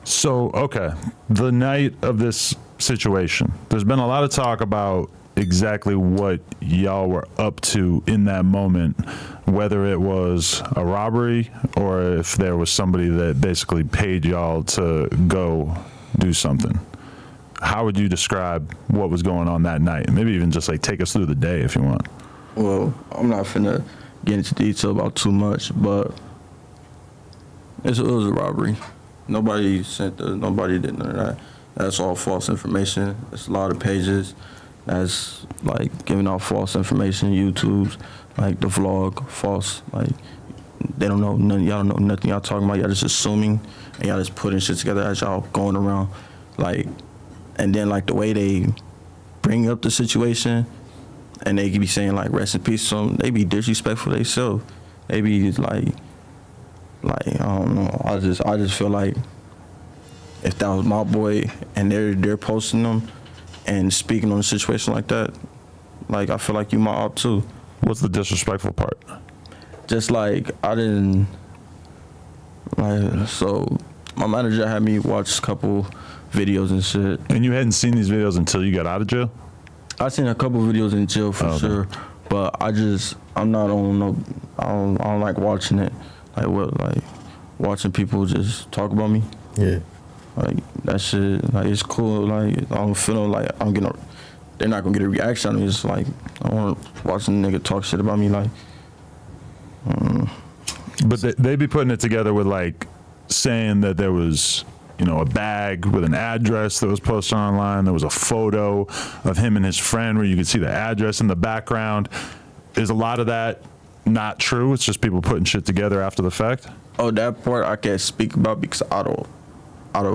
So, okay, the night of this situation, there's been a lot of talk about exactly what y'all were up to in that moment, whether it was a robbery or if there was somebody that basically paid y'all to go do something. How would you describe what was going on that night? Maybe even just like take us through the day if you want. Well, I'm not finna get into detail about too much, but it was a robbery. Nobody did none of that. That's all false information. It's a lot of pages that's like giving out false information. YouTube's like the vlog, false. Like they don't know none. Y'all don't know nothing y'all talking about. Y'all just assuming and y'all just putting shit together as y'all going around. Like, and then like the way they bring up the situation and they could be saying like rest in peace to them, they be disrespectful themselves. They be like I don't know. I just feel like if that was my boy and they're posting them and speaking on a situation like that, like I feel like you my op too. What's the disrespectful part? Just like I didn't like, so my manager had me watch a couple videos and shit. And you hadn't seen these videos until you got out of jail? I seen a couple videos in jail for sure, but I'm not on no. I don't like watching it. Like watching people just talk about me. Yeah. Like that shit. Like it's cool. Like I don't feel like I'm getting. They're not gonna get a reaction on me. It's like I want to watch a nigga talk shit about me. Like. But they be putting it together with like saying that there was, you know, a bag with an address that was posted online. There was a photo of him and his friend where you could see the address in the background. Is a lot of that not true? It's just people putting shit together after the fact? Oh, that part I can't speak about because I don't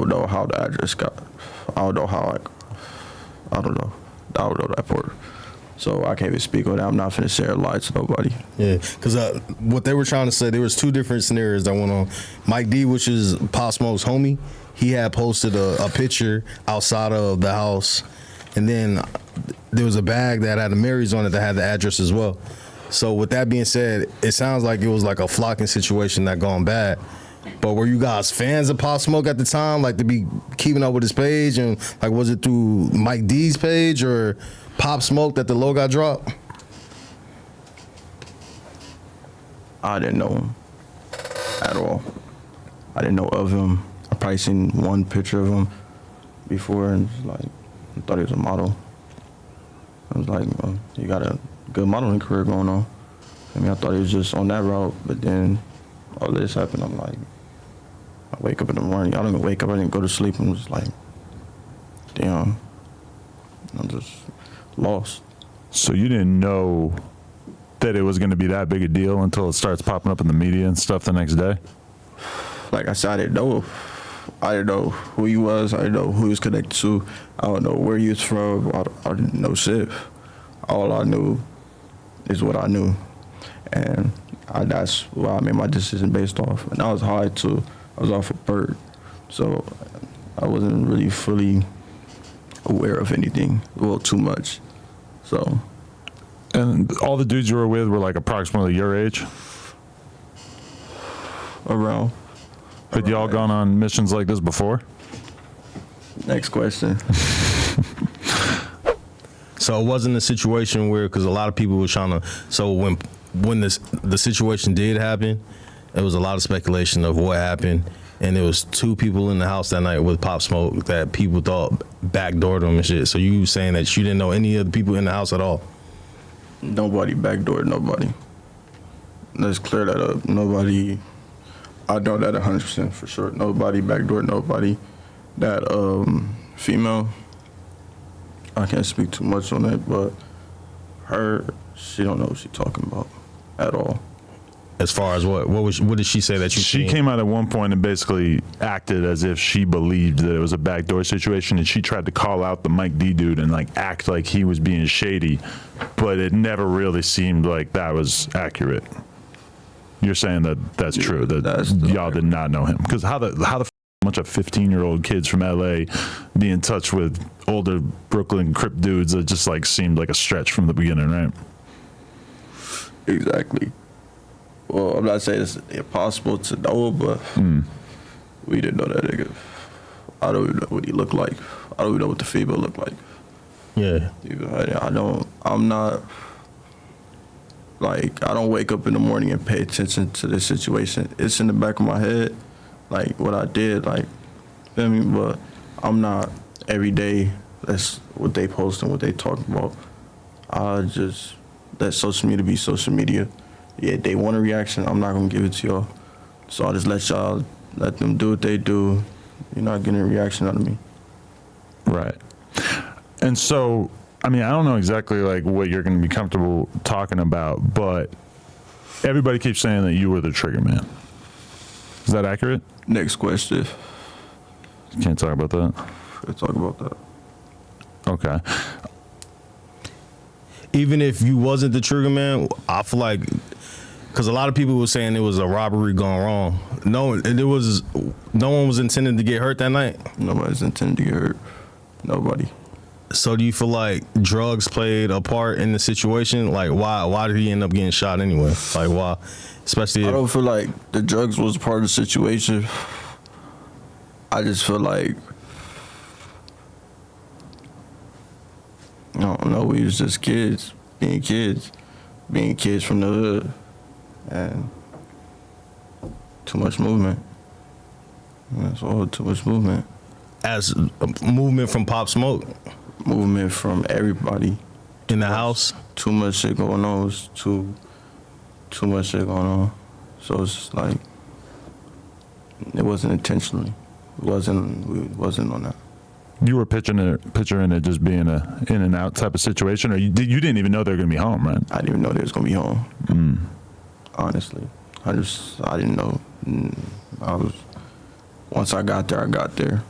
know how the address got. I don't know that part. So I can't even speak on that. I'm not finna share a lie to nobody. Yeah, because what they were trying to say, there was two different scenarios that went on. Mike D, which is Pop Smoke's homie, he had posted a picture outside of the house, and then there was a bag that had a Mary's on it that had the address as well. So with that being said, it sounds like it was like a flocking situation that gone bad. But were you guys fans of Pop Smoke at the time, like to be keeping up with his page, and like was it through Mike D's page or Pop Smoke that the logo got dropped? I didn't know him at all. I didn't know of him. I probably seen one picture of him before and like I thought he was a model. I was like, well, you got a good modeling career going on. I mean, I thought he was just on that route, but then all this happened. I'm like, I wake up in the morning. I don't even wake up. I didn't go to sleep. I'm just like, damn. I'm just lost. So you didn't know that it was going to be that big a deal until it starts popping up in the media and stuff the next day? Like I said, I didn't know. I didn't know who he was. I didn't know who he was connected to. I don't know where he was from. I didn't know shit. All I knew is what I knew. And that's what I made my decision based off. And I was high too. I was off a bird. So I wasn't really fully aware of anything. Well, too much. So. And all the dudes you were with were like approximately your age? Around. Had y'all gone on missions like this before? Next question. So it wasn't a situation where, because a lot of people were trying to, so when the situation did happen, there was a lot of speculation of what happened, and there was two people in the house that night with Pop Smoke that people thought backdoored them and shit. So you saying that you didn't know any of the people in the house at all? Nobody backdoored nobody. Let's clear that up. Nobody, I know that 100% for sure. Nobody backdoored nobody. That female, I can't speak too much on that, but she don't know what she's talking about at all. As far as what did she say that you She came out at one point and basically acted as if she believed that it was a backdoor situation, and she tried to call out the Mike D dude and like act like he was being shady, but it never really seemed like that was accurate. You're saying that that's true, that y'all did not know him? Because how the bunch of 15-year-old kids from LA be in touch with older Brooklyn Crip dudes, that just like seemed like a stretch from the beginning, right? Exactly. Well, I'm not saying it's impossible to know, but we didn't know that nigga. I don't even know what he looked like. I don't even know what the female looked like. Yeah. I'm not, like, I don't wake up in the morning and pay attention to this situation. It's in the back of my head, like, what I did, like, feel me? But I'm not every day, that's what they post and what they talk about. I just let social media be social media. Yeah, they want a reaction, I'm not gonna give it to y'all. So I just let them do what they do. You're not getting a reaction out of me. Right. And so, I mean, I don't know exactly like what you're going to be comfortable talking about, but everybody keeps saying that you were the trigger man. Is that accurate? Next question. Can't talk about that. Let's talk about that. Okay. Even if you wasn't the trigger man, I feel like, because a lot of people were saying it was a robbery gone wrong. No one was intending to get hurt that night. Nobody's intending to get hurt. Nobody. So do you feel like drugs played a part in the situation? Like, why did he end up getting shot anyway? Like, why? Especially I don't feel like the drugs was part of the situation. I just feel like, I don't know, we was just kids being kids from the hood, and too much movement. That's all, too much movement. as a movement from Pop Smoke Movement from everybody. in the house. Too much shit going on. It was too much shit going on. So it's just like, it wasn't intentionally. We wasn't on that. You were picturing it just being a in and out type of situation, or you didn't even know they were gonna be home, right? I didn't even know they was gonna be home. Honestly, I didn't know. Once I got there,